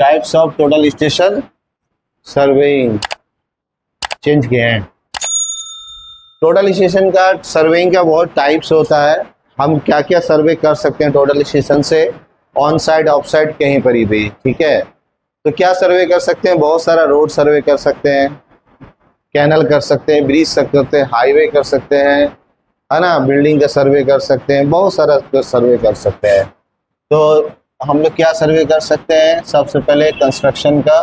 Types of total station surveying change किए हैं। Total station का सर्वेइंग का बहुत टाइप्स होता है। हम क्या क्या सर्वे कर सकते हैं टोटल स्टेशन से, ऑन साइड ऑफ साइड कहीं पर भी, ठीक है। तो क्या सर्वे कर सकते हैं, बहुत सारा रोड सर्वे कर सकते हैं, कैनल कर सकते हैं, ब्रिज कर सकते हैं, हाईवे कर सकते हैं, है ना, बिल्डिंग का सर्वे कर सकते हैं, बहुत सारा सर्वे कर सकते हैं। तो हम लोग क्या सर्वे कर सकते हैं, सबसे पहले कंस्ट्रक्शन का,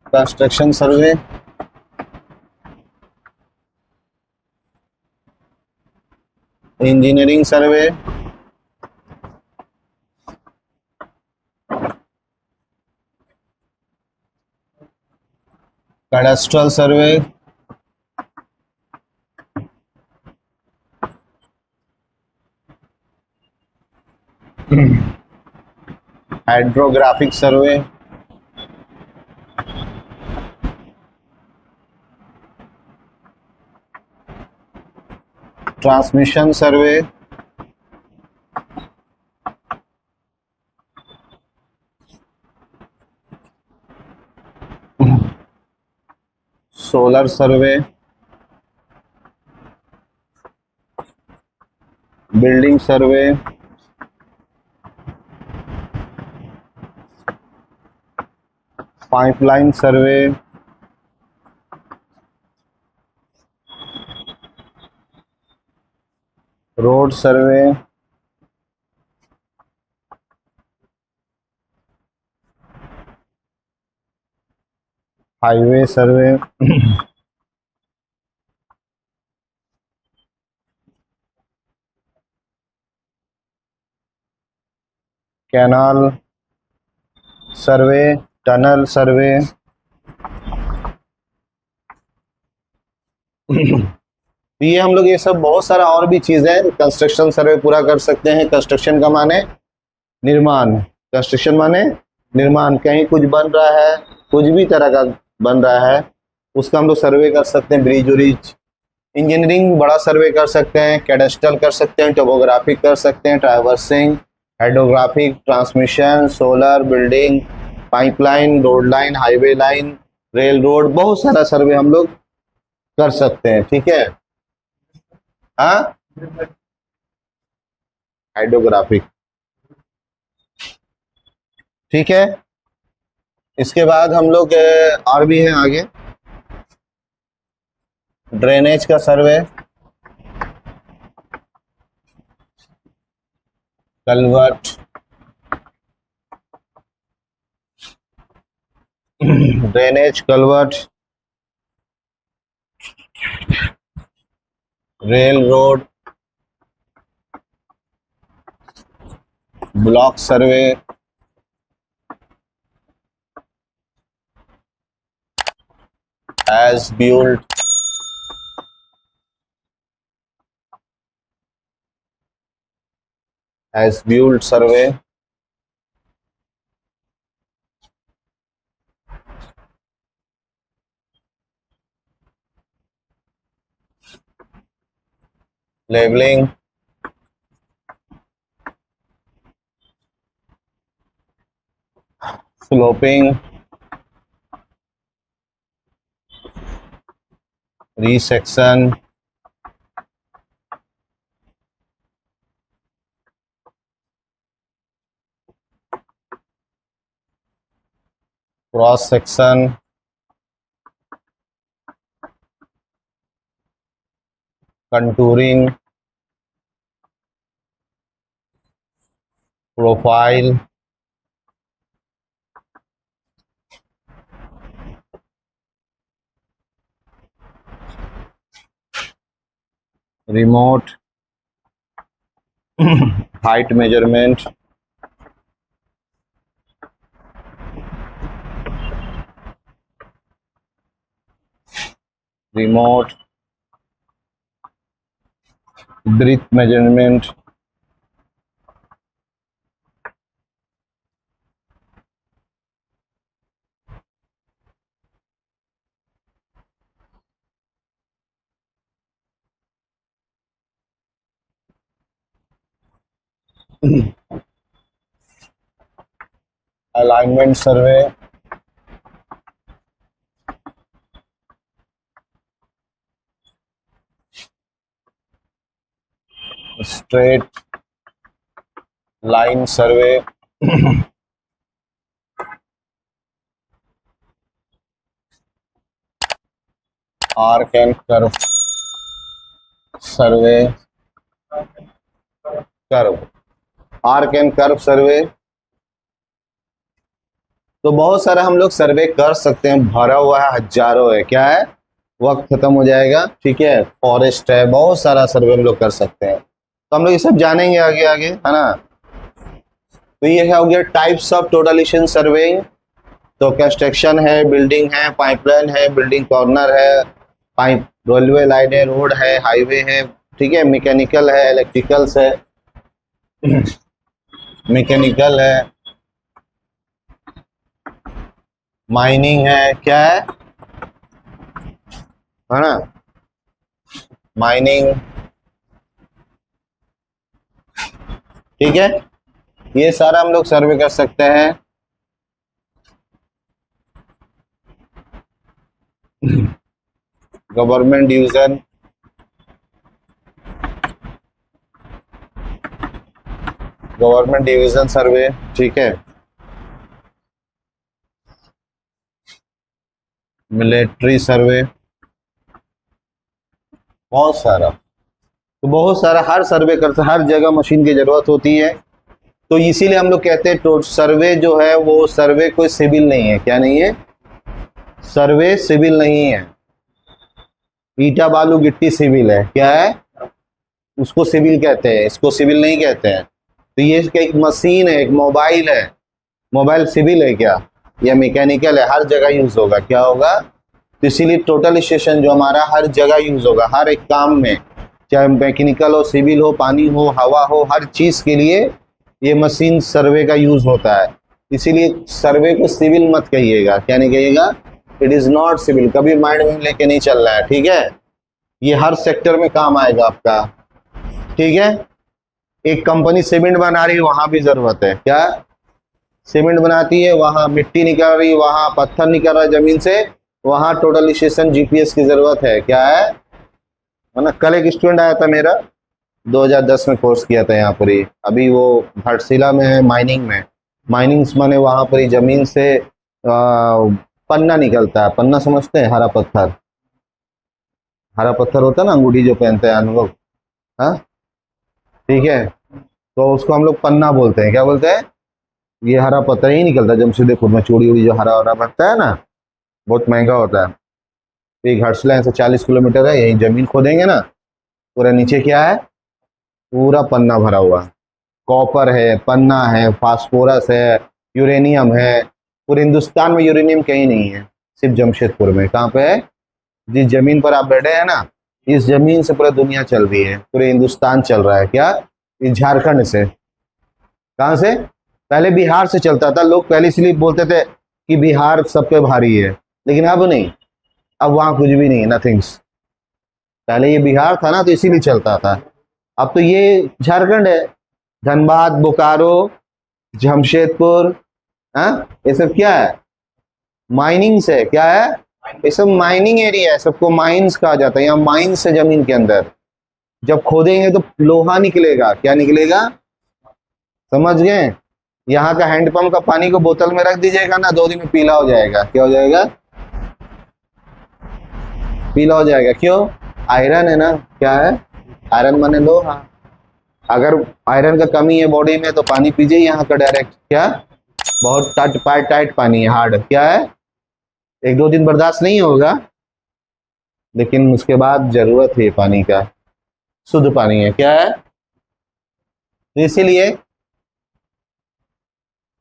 कंस्ट्रक्शन सर्वे, इंजीनियरिंग सर्वे, कैडस्ट्रल सर्वे, हाइड्रोग्राफिक सर्वे, ट्रांसमिशन सर्वे, सोलर सर्वे, बिल्डिंग सर्वे, पाइपलाइन सर्वे, रोड सर्वे, हाईवे सर्वे, कैनाल सर्वे, टनल सर्वे। ये हम लोग ये सब बहुत सारा और भी चीजें कंस्ट्रक्शन सर्वे पूरा कर सकते हैं। कंस्ट्रक्शन का माने निर्माण, कंस्ट्रक्शन माने निर्माण, कहीं कुछ बन रहा है, कुछ भी तरह का बन रहा है, उसका हम लोग सर्वे कर सकते हैं, ब्रिज उरिज। इंजीनियरिंग बड़ा सर्वे कर सकते हैं, कैडेस्ट्रल कर सकते हैं, टोपोग्राफिक कर सकते हैं, traversing, hydrographic, transmission, solar, building, pipeline, road line, highway line, rail road, बहुत सारा सर्वे हम लोग कर सकते हैं, ठीक है। हाँ, हाइड्रोग्राफिक, ठीक है। इसके बाद हम लोग और भी हैं आगे, ड्रेनेज का survey, culvert, drainage, culvert, rail road, block survey, as built, as built survey, levelling, sloping, resection, cross section, contouring, profile, remote, height measurement, remote breadth measurement, alignment survey, straight line survey, arc and curve survey, curve, arc and curve survey. तो बहुत सारा हम लोग सर्वे कर सकते हैं, भरा हुआ है, हजारों है, क्या है, वक्त खत्म हो जाएगा, ठीक है। फॉरेस्ट है, बहुत सारा सर्वे हम लोग कर सकते हैं, तो हम लोग ये सब जानेंगे आगे आगे, है ना। तो ये हो गया टाइप्स ऑफ टोटलिशन सर्वेइंग। तो कंस्ट्रक्शन है, बिल्डिंग है, पाइपलाइन है, बिल्डिंग कॉर्नर है, पाइप, रेलवे लाइन है, रोड है, हाईवे है, ठीक है, मैकेनिकल है, इलेक्ट्रिकल्स है, मैकेनिकल है, माइनिंग है, क्या है ना, माइनिंग, ठीक है। ये सारा हम लोग सर्वे कर सकते हैं। गवर्नमेंट डिवीजन, गवर्नमेंट डिवीजन सर्वे, ठीक है। मिलिट्री सर्वे, बहुत सारा, तो बहुत सारा हर सर्वे करते, हर जगह मशीन की जरूरत होती है। तो इसीलिए हम लोग कहते हैं तो सर्वे जो है वो सर्वे कोई सिविल नहीं है, क्या नहीं है, सर्वे सिविल नहीं है। ईटा बालू गिट्टी सिविल है, क्या है, उसको सिविल कहते हैं, इसको सिविल नहीं कहते हैं। तो ये एक मशीन है, एक मोबाइल है, मोबाइल सिविल है क्या, या मैकेनिकल है, हर जगह यूज होगा, क्या होगा। तो इसीलिए टोटल स्टेशन जो हमारा हर जगह यूज होगा, हर एक काम में, चाहे मैकेनिकल हो, सिविल हो, पानी हो, हवा हो, हर चीज के लिए ये मशीन सर्वे का यूज होता है। इसीलिए सर्वे को सिविल मत कहिएगा, क्या नहीं कहिएगा, इट इज नॉट सिविल, कभी माइंड में लेके नहीं चल रहा है, ठीक है। ये हर सेक्टर में काम आएगा आपका, ठीक है। एक कंपनी सीमेंट बना रही है, वहां भी जरूरत है, क्या, सीमेंट बनाती है, वहां मिट्टी निकल रही है, वहां पत्थर निकल रहा है जमीन से, वहां टोटल स्टेशन जीपीएस की जरूरत है, क्या है ना। कल एक स्टूडेंट आया था मेरा, 2010 में कोर्स किया था यहाँ पर ही, अभी वो घाटशिला में है, माइनिंग में, माइनिंग्स माने वहां पर ही जमीन से पन्ना निकलता है, पन्ना समझते हैं, हरा पत्थर, हरा पत्थर होता है ना, अंगूठी जो पहनते हैं हम लोग, हाँ, ठीक है। तो उसको हम लोग पन्ना बोलते हैं, क्या बोलते हैं, ये हरा पत्थर ही निकलता है जमशेदपुर में, चूड़ी उड़ी जो हरा हरा बनता है ना, बहुत महंगा होता है। तो ये घाटशिला से 40 किलोमीटर है, यही जमीन खोदेंगे ना, पूरा नीचे क्या है, पूरा पन्ना भरा हुआ, कॉपर है, पन्ना है, फास्फोरस है, यूरेनियम है। पूरे हिंदुस्तान में यूरेनियम कहीं नहीं है, सिर्फ जमशेदपुर में। कहाँ पे है, जिस जमीन पर आप बैठे हैं ना, इस जमीन से पूरा दुनिया चल रही है, पूरे हिंदुस्तान चल रहा है, क्या, इस झारखंड से। कहाँ से, पहले बिहार से चलता था, लोग पहले इसलिए बोलते थे कि बिहार सब पे भारी है, लेकिन अब नहीं, अब वहां कुछ भी नहीं है, नथिंग्स। पहले ये बिहार था ना, तो इसीलिए चलता था, अब तो ये झारखंड है। धनबाद, बोकारो, जमशेदपुर, हाँ, ये सब क्या है, माइनिंग से, क्या है, ये सब माइनिंग एरिया है, सबको माइंस कहा जाता है। यहाँ माइंस है जमीन के अंदर, जब खोदेंगे तो लोहा निकलेगा, क्या निकलेगा, समझ गए। यहाँ का हैंडपंप का पानी को बोतल में रख दीजिएगा ना, 2 दिन में पीला हो जाएगा, क्या हो जाएगा, पीला हो जाएगा, क्यों, आयरन है ना, क्या है, आयरन माने लोहा। अगर आयरन का कमी है बॉडी में तो पानी पीजिए यहाँ का डायरेक्ट, क्या, बहुत टाइट पानी है, हार्ड, क्या है, 1-2 दिन बर्दाश्त नहीं होगा, लेकिन उसके बाद जरूरत है पानी का, शुद्ध पानी है, क्या है। तो इसीलिए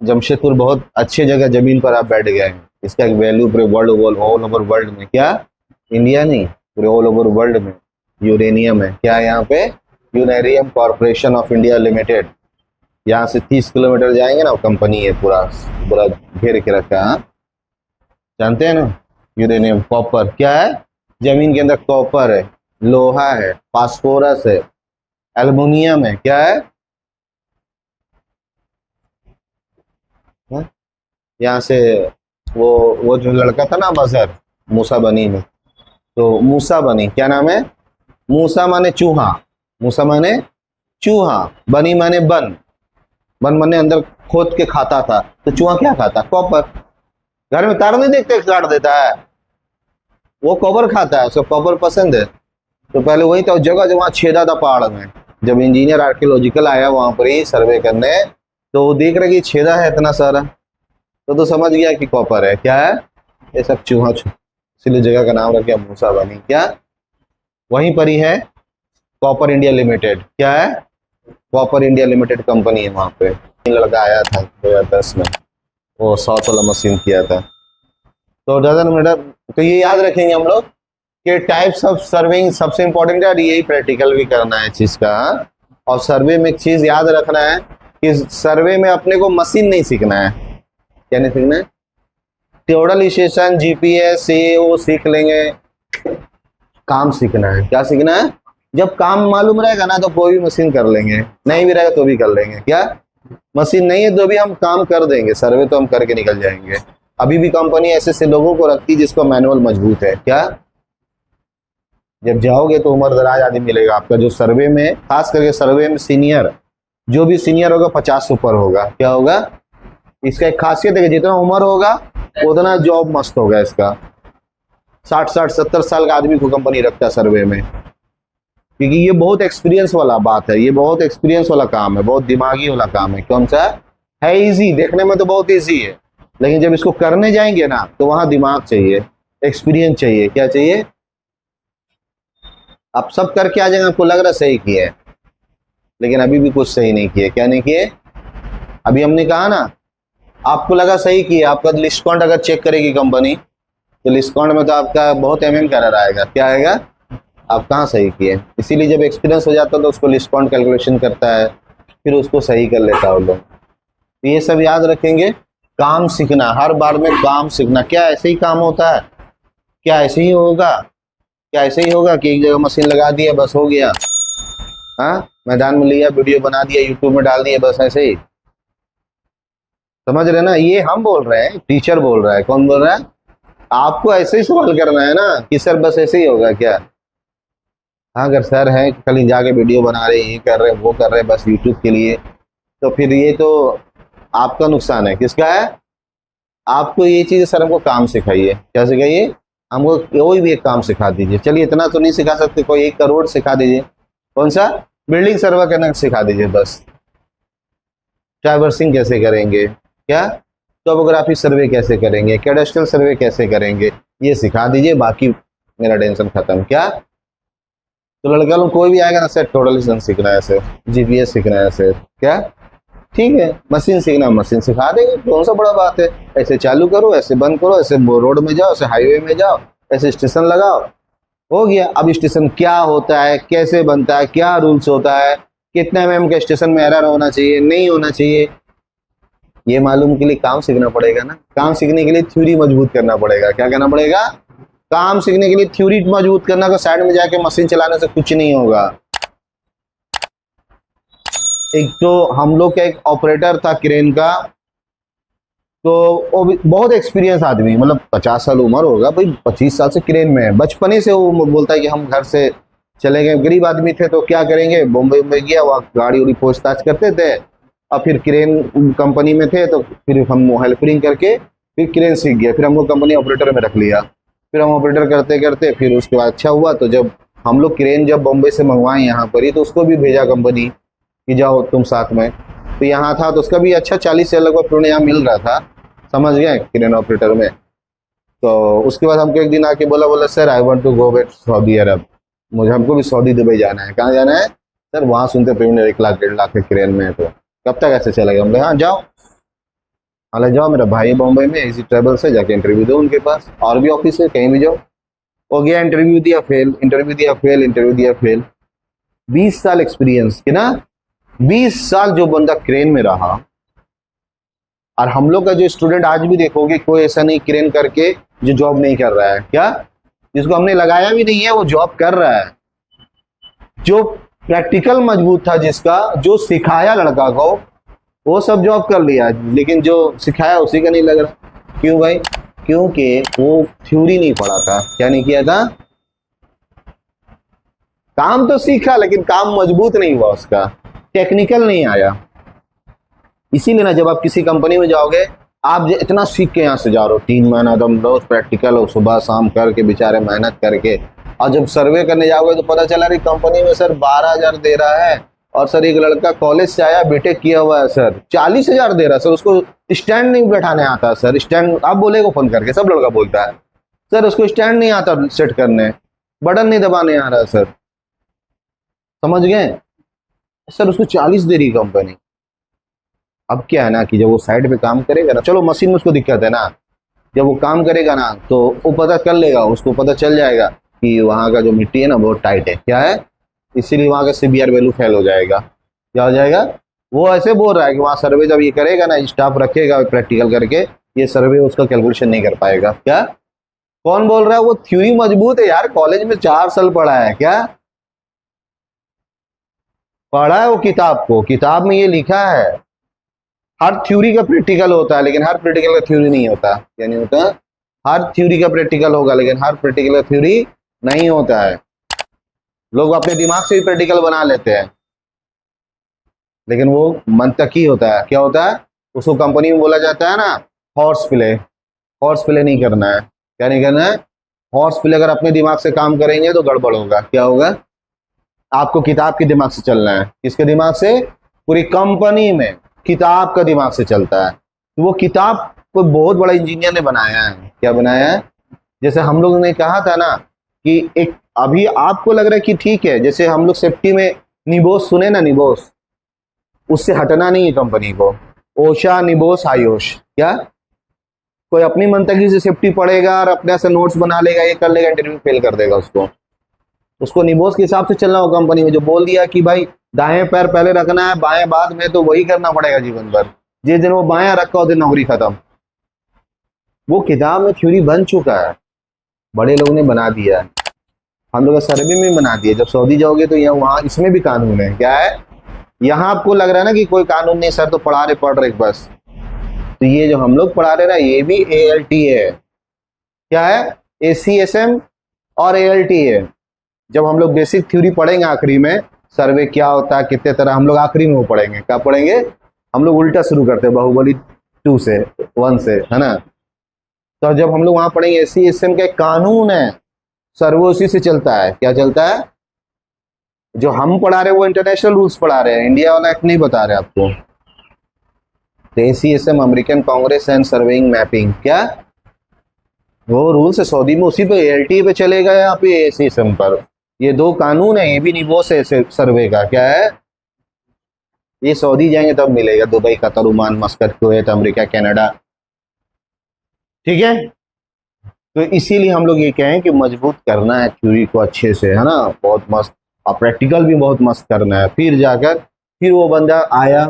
जमशेदपुर बहुत अच्छी जगह जमीन पर आप बैठ गए हैं, इसका एक वैल्यू पूरे वर्ल्ड, ऑल ओवर वर्ल्ड में, क्या, इंडिया नहीं, पूरे ऑल ओवर वर्ल्ड में यूरेनियम है, क्या है, यहाँ पे uranium corporation of India limited. यहाँ से 30 किलोमीटर जाएंगे ना, कंपनी है, पूरा पूरा घेर के रखा है, जानते हैं ना। यूरेनियम, कॉपर, क्या है, जमीन के अंदर कॉपर है, लोहा है, फास्फोरस है, एल्युमिनियम है, क्या है, यहाँ से वो जो लड़का था ना मजहर, मूसा बनी में, तो मूसा बनी क्या नाम है? मूसा माने चूहा, मूसा माने चूहा, बनी माने बन, बन माने अंदर खोद के खाता था। तो चूहा क्या खाता? कॉपर। घर में तार नहीं देखते काट देता है, वो कॉपर खाता है, उसको कॉपर पसंद है। तो पहले वही तो जगह जहाँ छेदा था पहाड़ में, जब इंजीनियर आर्कियोलॉजिकल आया वहां पर ही सर्वे करने, तो वो देख रहे कि छेदा है इतना सारा, तो समझ गया कि कॉपर है। क्या है? ये सब चूहा, इसलिए जगह का नाम रख दिया मूसा बनी। क्या? वहीं पर ही है कॉपर इंडिया लिमिटेड। क्या है? कॉपर इंडिया लिमिटेड कंपनी है वहां पे। लड़का आया था 2010 में, वो 100 वाला मशीन किया था। तो डजन मीटर, तो ये याद रखेंगे हम लोग कि टाइप्स ऑफ सर्विंग सबसे इंपॉर्टेंट है, और यही प्रैक्टिकल भी करना है चीज का। और सर्वे में एक चीज याद रखना है कि सर्वे में अपने को मशीन नहीं सीखना है। क्या नहीं सीखना है? टेबल स्टेशन, जीपीएस, ये वो सीख लेंगे, काम सीखना है। क्या सीखना है? जब काम मालूम रहेगा ना तो कोई भी मशीन कर लेंगे, नहीं भी रहेगा तो भी कर लेंगे। क्या? मशीन नहीं है तो भी हम काम कर देंगे, सर्वे तो हम करके निकल जाएंगे। अभी भी कंपनी ऐसे ऐसे लोगों को रखती है जिसको मैनुअल मजबूत है। क्या? जब जाओगे तो उम्र दराज आदमी मिलेगा आपका, जो सर्वे में, खास करके सर्वे में सीनियर, जो भी सीनियर होगा 50 ऊपर होगा। क्या होगा? इसका एक खासियत है कि जितना उम्र होगा उतना जॉब मस्त होगा इसका। 60 70 साल का आदमी को कंपनी रखता है सर्वे में, क्योंकि ये बहुत एक्सपीरियंस वाला बात है, ये बहुत एक्सपीरियंस वाला काम है, बहुत दिमागी वाला काम है। कौन सा है? इजी, देखने में तो बहुत इजी है, लेकिन जब इसको करने जाएंगे ना तो वहां दिमाग चाहिए, एक्सपीरियंस चाहिए। क्या चाहिए? आप सब करके आ जाएंगे, आपको लग रहा सही किए, लेकिन अभी भी कुछ सही नहीं किए। क्या नहीं किए? अभी हमने कहा ना, आपको लगा सही किया, आपका लिस्ट काउंट अगर चेक करेगी कंपनी तो लिस्ट काउंट में तो आपका बहुत एमएम का एरर आएगा। क्या आएगा? आप कहाँ सही किए। इसीलिए जब एक्सपीरियंस हो जाता है तो उसको लिस्ट काउंट कैलकुलेशन करता है, फिर उसको सही कर लेता है वो लोग। तो ये सब याद रखेंगे। काम सीखना, हर बार में काम सीखना। क्या ऐसे ही काम होता है? क्या ऐसे ही होगा? क्या ऐसे ही होगा कि एक जगह मशीन लगा दिया बस हो गया? हाँ, मैदान में लिया, वीडियो बना दिया, यूट्यूब में डाल दिया, बस ऐसे ही? समझ रहे ना? ये हम बोल रहे हैं, टीचर बोल रहा है। कौन बोल रहा है? आपको ऐसे ही सवाल करना है ना कि सर बस ऐसे ही होगा क्या? हाँ, अगर सर है कल जाके वीडियो बना रहे, ये कर रहे, वो कर रहे बस यूट्यूब के लिए, तो फिर ये तो आपका नुकसान है। किसका है? आपको ये चीज सर हमको काम सिखाइए। क्या सिखाइए? हमको कोई भी एक काम सिखा दीजिए। चलिए इतना तो नहीं सिखा सकते, कोई 1 करोड़ सिखा दीजिए। कौन सा? बिल्डिंग सर्वे करना सिखा दीजिए बस। ट्रैवर्सिंग कैसे करेंगे? क्या? टोपोग्राफी सर्वे कैसे करेंगे? कैडेस्ट्रल सर्वे कैसे करेंगे? ये सिखा दीजिए, बाकी मेरा टेंशन खत्म। क्या? तो लड़का लोग कोई भी आएगा ना, सर टोटल सीखना है, सर जीपीएस सीखना है, सर क्या? ठीक है, मशीन सीखना, मशीन सिखा देंगे, कौन सा बड़ा बात है। ऐसे चालू करो, ऐसे बंद करो, ऐसे रोड में जाओ, ऐसे हाईवे में जाओ, ऐसे स्टेशन लगाओ, हो गया। अब स्टेशन क्या होता है, कैसे बनता है, क्या रूल्स होता है, कितने एमएम के स्टेशन में एरर होना चाहिए, नहीं होना चाहिए, ये मालूम के लिए काम सीखना पड़ेगा ना। काम सीखने के लिए थ्योरी मजबूत करना पड़ेगा। क्या करना पड़ेगा? काम सीखने के लिए थ्योरी मजबूत करना, को साइड में जाके मशीन चलाने से कुछ नहीं होगा। एक तो हम लोग का एक ऑपरेटर था क्रेन का, तो वो भी बहुत एक्सपीरियंस आदमी, मतलब 50 साल उम्र होगा भाई, 25 साल से क्रेन में है। बचपन से वो बोलता है कि हम घर से चले गए, गरीब आदमी थे तो क्या करेंगे, बॉम्बे में गया, वहाँ गाड़ी उड़ी पूछताछ करते थे, और फिर क्रेन कंपनी में थे तो फिर हम हेल्परिंग करके फिर क्रेन सीख गए, फिर हमको कंपनी ऑपरेटर में रख लिया, फिर हम ऑपरेटर करते करते फिर उसके बाद अच्छा हुआ। तो जब हम लोग क्रेन जब बॉम्बे से मंगवाए यहाँ पर ही, तो उसको भी भेजा कंपनी कि जाओ तुम साथ में। तो यहाँ था तो उसका भी अच्छा 40 से लगभग पूर्ण यहाँ मिल रहा था, समझ गए, क्रेन ऑपरेटर में। तो उसके बाद हमको एक दिन आके बोला sir I want to go back Saudi Arab, मुझे हमको भी सऊदी दुबई जाना है। कहाँ जाना है सर? वहाँ सुनते पेमेंट 1 लाख 1.5 लाख के क्रेन में है, तो कब तक ऐसे चलेगा? हम हाँ जाओ, हालांकि जाओ, मेरा भाई बॉम्बे में इसी ट्रेवल से, जाके इंटरव्यू दो उनके पास, और भी ऑफिस है, कहीं भी जाओ। हो गया, इंटरव्यू दिया फेल, इंटरव्यू दिया फेल, इंटरव्यू दिया फेल। 20 साल एक्सपीरियंस के ना, 20 साल जो बंदा क्रेन में रहा। और हम लोग का जो स्टूडेंट आज भी देखोगे, कोई ऐसा नहीं क्रेन करके जो जॉब नहीं कर रहा है। क्या? जिसको हमने लगाया भी नहीं है वो जॉब कर रहा है। जो प्रैक्टिकल मजबूत था, जिसका जो सिखाया लड़का को, वो सब जॉब कर लिया, लेकिन जो सिखाया उसी का नहीं लग रहा। क्यों भाई? क्योंकि वो थ्योरी नहीं पढ़ा था। क्या नहीं किया था? काम तो सीखा लेकिन काम मजबूत नहीं हुआ, उसका टेक्निकल नहीं आया। इसीलिए ना जब आप किसी कंपनी में जाओगे, आप इतना सीख के यहाँ से जा रहे हो, 3 महीना एकदम रोज प्रैक्टिकल हो, सुबह शाम करके बेचारे मेहनत करके, और जब सर्वे करने जाओगे तो पता चला रही कंपनी में सर 12,000 दे रहा है, और सर एक लड़का कॉलेज से आया, बीटेक किया हुआ है, सर 40,000 दे रहा है, सर उसको स्टैंड नहीं बैठाने आता सर, स्टैंड आप बोलेगा फोन करके, सब लड़का बोलता है सर उसको स्टैंड नहीं आता सेट करने, बटन नहीं दबाने आ रहा है सर। समझ गए? सर उसको 40 दे रही कंपनी। अब क्या है ना कि जब वो साइड पे काम करेगा ना, चलो मशीन में उसको दिक्कत है ना, जब वो काम करेगा ना तो वो पता कर लेगा, उसको पता चल जाएगा कि वहाँ का जो मिट्टी है ना बहुत टाइट है, क्या है, इसीलिए वहाँ का सीबीआर वैल्यू फेल हो जाएगा। क्या हो जाएगा? वो ऐसे बोल रहा है कि वहाँ सर्वे जब ये करेगा ना, स्टाफ रखेगा प्रैक्टिकल करके, ये सर्वे उसका कैलकुलेशन नहीं कर पाएगा। क्या? कौन बोल रहा है? वो थ्योरी मजबूत है यार, कॉलेज में 4 साल पढ़ा है। क्या पढ़ा है? वो किताब को, किताब में ये लिखा है। हर थ्योरी का प्रैक्टिकल होता है लेकिन हर प्रैक्टिकल का थ्योरी नहीं होता। क्या नहीं होता? हर थ्योरी का प्रैक्टिकल होगा लेकिन हर प्रैक्टिकल का थ्योरी नहीं होता है। लोग अपने दिमाग से भी प्रैक्टिकल बना लेते हैं लेकिन वो मंतकी होता है। क्या होता है? उसको कंपनी में बोला जाता है ना हॉर्स प्ले। हॉर्स प्ले नहीं करना है। क्या नहीं करना है? हॉर्स प्ले अगर अपने दिमाग से काम करेंगे तो गड़बड़ होगा। क्या होगा? आपको किताब के दिमाग से चलना है। किसके दिमाग से? पूरी कंपनी में किताब का दिमाग से चलता है। तो वो किताब कोई बहुत बड़ा इंजीनियर ने बनाया है। क्या बनाया है? जैसे हम लोग ने कहा था ना कि एक, अभी आपको लग रहा है कि ठीक है, जैसे हम लोग सेफ्टी में निबोस सुने ना, निबोस, उससे हटना नहीं है कंपनी को। ओशा, निबोस, आयोश। क्या कोई अपनी मंतकी से सेफ्टी पढ़ेगा और अपने से नोट्स बना लेगा, ये कर लेगा, इंटरव्यू फेल कर देगा उसको। उसको निबोस के हिसाब से चलना हो कंपनी में, जो बोल दिया कि भाई दाएं पैर पहले रखना है, बाएं बाद में, तो वही करना पड़ेगा जीवन भर। जिस दिन वो बायां रखा उस दिन नौकरी खत्म। वो किताब में थ्योरी बन चुका है, बड़े लोगों ने बना दिया है, हम लोग सर्वे में बना दिया। जब सऊदी जाओगे तो यहाँ वहाँ इसमें भी कानून है। क्या है? यहाँ आपको लग रहा है ना कि कोई कानून नहीं सर, तो पढ़ रहे बस, तो ये जो हम लोग पढ़ा रहे ना ये भी ALT है। क्या है? ACSM और ALT है। जब हम लोग बेसिक थ्योरी पढ़ेंगे आखिरी में, सर्वे क्या होता है, कितने तरह, हम लोग आखिरी में वो पढ़ेंगे। क्या पढ़ेंगे? हम लोग उल्टा शुरू करते हैं, बाहुबली 2 से, 1 से, है ना। तो जब हम लोग वहां पढ़ेंगे ACSM का कानून है, सर्वे उसी से चलता है। क्या चलता है? जो हम पढ़ा रहे हैं वो इंटरनेशनल रूल्स पढ़ा रहे हैं, इंडिया वाला एक्ट नहीं बता रहे आपको। तो ACSM American Congress and surveying mapping, क्या वो रूल्स है सऊदी में, उसी पे ALT पे चलेगा, यहाँ पे ACSM पर। ये 2 कानून है, ये भी निबोस है सर्वे का। क्या है? ये सऊदी जाएंगे तब मिलेगा, Dubai, Qatar, Oman, Muscat, Kuwait, America, Canada. ठीक है, तो इसीलिए हम लोग ये कहें कि मजबूत करना है थ्योरी को अच्छे से, है ना, बहुत मस्त, और प्रैक्टिकल भी बहुत मस्त करना है। फिर जाकर फिर वो बंदा आया,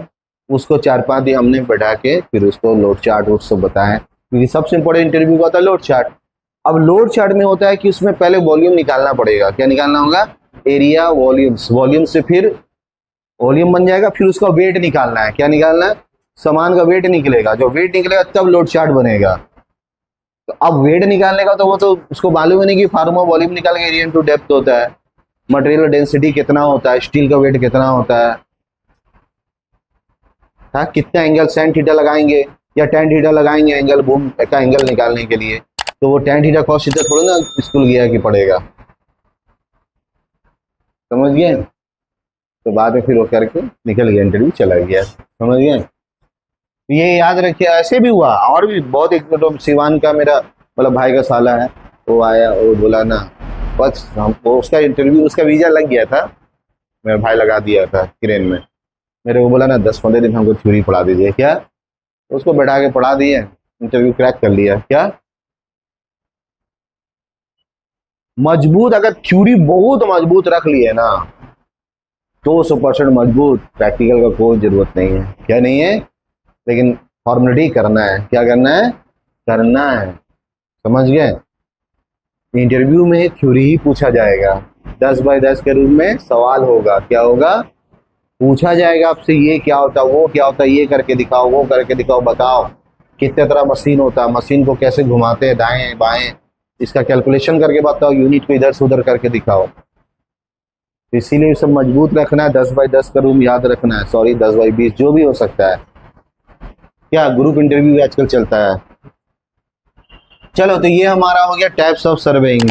उसको 4-5 दिन हमने बैठा के फिर उसको लोड चार्ट वो सब बताएं, क्योंकि सबसे इंपॉर्टेंट इंटरव्यू का होता है लोड चार्ट। अब लोड चार्ट में होता है कि उसमें पहले वॉल्यूम निकालना पड़ेगा। क्या निकालना होगा? एरिया, वॉल्यूम्स, वॉल्यूम से फिर वॉल्यूम बन जाएगा, फिर उसका वेट निकालना है। क्या निकालना है? सामान का वेट निकलेगा, जो वेट निकलेगा तब लोड चार्ट बनेगा। तो अब वेट निकालने का तो वो तो उसको मालूम है नहीं कि फार्मा वॉल्यूम निकाल के एरिया इनटू डेप्थ होता है, मटेरियल डेंसिटी कितना होता है, स्टील का वेट कितना होता है, हाँ, कितना एंगल sin थीटा लगाएंगे या tan थीटा लगाएंगे एंगल, बूम का एंगल निकालने के लिए। तो वो tan थीटा cos थीटा थोड़ी ना स्कूल गया कि पड़ेगा। समझ गए? तो बाद में फिर वो करके निकल गया, इंटरव्यू चला गया। समझ गए? ये याद रखिए, ऐसे भी हुआ और भी बहुत। एक तो सिवान का मेरा मतलब भाई का साला है, वो आया, वो बोला ना बस हमको उसका इंटरव्यू, उसका वीजा लग गया था, मेरा भाई लगा दिया था क्रेन में। मेरे को बोला ना 10-15 दिन हमको थ्योरी पढ़ा दीजिए। क्या? उसको बैठा के पढ़ा दिए, इंटरव्यू क्रैक कर लिया। क्या मजबूत, अगर थ्योरी बहुत मजबूत रख लिए ना तो 100% मजबूत, प्रैक्टिकल का कोई जरूरत नहीं है। क्या नहीं है? लेकिन फॉर्मेलिटी करना है। क्या करना है? करना है। समझ गए? इंटरव्यू में थ्योरी ही पूछा जाएगा, 10 बाय 10 के रूप में सवाल होगा। क्या होगा? पूछा जाएगा आपसे ये क्या होता है, वो क्या होता है, ये करके दिखाओ, वो करके दिखाओ, बताओ कितने तरह मशीन होता है, मशीन को कैसे घुमाते हैं दाएं बाएं, इसका कैलकुलेशन करके बताओ, यूनिट को इधर से उधर करके दिखाओ। तो इसीलिए सब मजबूत रखना है, 10x10 का रूम याद रखना है, सॉरी 10x20 जो भी हो सकता है। क्या ग्रुप इंटरव्यू भी आजकल चलता है। चलो तो ये हमारा हो गया टाइप्स ऑफ सर्वेइंग,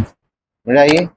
आइए